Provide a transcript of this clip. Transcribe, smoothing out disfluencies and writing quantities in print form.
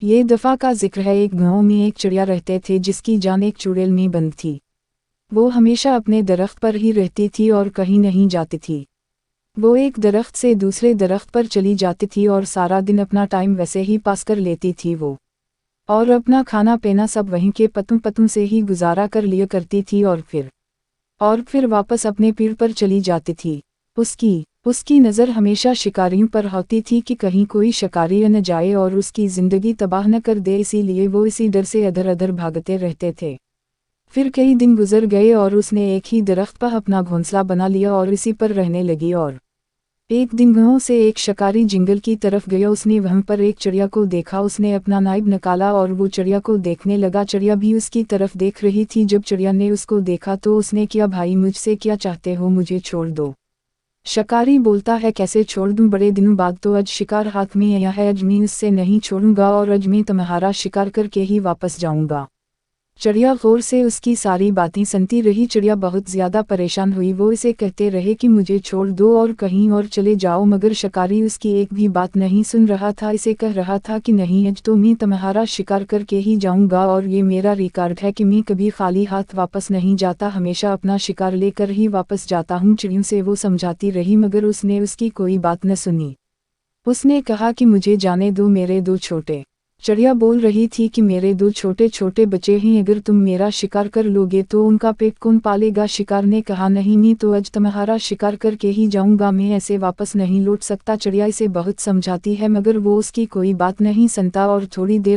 ये दफ़ा का जिक्र है, एक गांव में एक चिड़िया रहते थे जिसकी जान एक चुड़ैल में बंद थी। वो हमेशा अपने दरख्त पर ही रहती थी और कहीं नहीं जाती थी। वो एक दरख्त से दूसरे दरख्त पर चली जाती थी और सारा दिन अपना टाइम वैसे ही पास कर लेती थी वो, और अपना खाना पीना सब वहीं के पत्तों पत्तों से ही गुजारा कर लिया करती थी और फिर वापस अपने पेड़ पर चली जाती थी। उसकी नज़र हमेशा शिकारियों पर होती थी कि कहीं कोई शिकारी न जाए और उसकी ज़िंदगी तबाह न कर दे, इसीलिए वो इसी डर से अधर अधर भागते रहते थे। फिर कई दिन गुजर गए और उसने एक ही दरख्त पर अपना घोंसला बना लिया और इसी पर रहने लगी। और एक दिन गांव से एक शिकारी जंगल की तरफ गया। उसने वहां पर एक चिड़िया को देखा। उसने अपना नाइब निकाला और वो चिड़िया को देखने लगा। चिड़िया भी उसकी तरफ देख रही थी। जब चिड़िया ने उसको देखा तो उसने किया, भाई मुझसे क्या चाहते हो, मुझे छोड़ दो। शिकारी बोलता है, कैसे छोड़ दूं, बड़े दिनों बाद तो आज शिकार हाथ में आया है, आज मैं उससे नहीं छोड़ूंगा और आज मैं तुम्हारा शिकार करके ही वापस जाऊंगा। चिड़िया गौर से उसकी सारी बातें सुनती रही। चिड़िया बहुत ज़्यादा परेशान हुई। वो इसे कहते रहे कि मुझे छोड़ दो और कहीं और चले जाओ, मगर शिकारी उसकी एक भी बात नहीं सुन रहा था। इसे कह रहा था कि नहीं, आज तो मैं तुम्हारा शिकार करके ही जाऊंगा और ये मेरा रिकॉर्ड है कि मैं कभी खाली हाथ वापस नहीं जाता, हमेशा अपना शिकार लेकर ही वापस जाता हूँ। चिड़ियों से वो समझाती रही मगर उसने उसकी कोई बात न सुनी। उसने कहा कि मुझे जाने दो, मेरे दो छोटे। चिड़िया बोल रही थी कि मेरे दो छोटे छोटे बच्चे हैं, अगर तुम मेरा शिकार कर लोगे तो उनका पेट कौन पालेगा। शिकार ने कहा, नहीं, मैं तो आज तुम्हारा शिकार करके ही जाऊंगा, मैं ऐसे वापस नहीं लौट सकता। चिड़िया इसे बहुत समझाती है मगर वो उसकी कोई बात नहीं सुनता और थोड़ी देर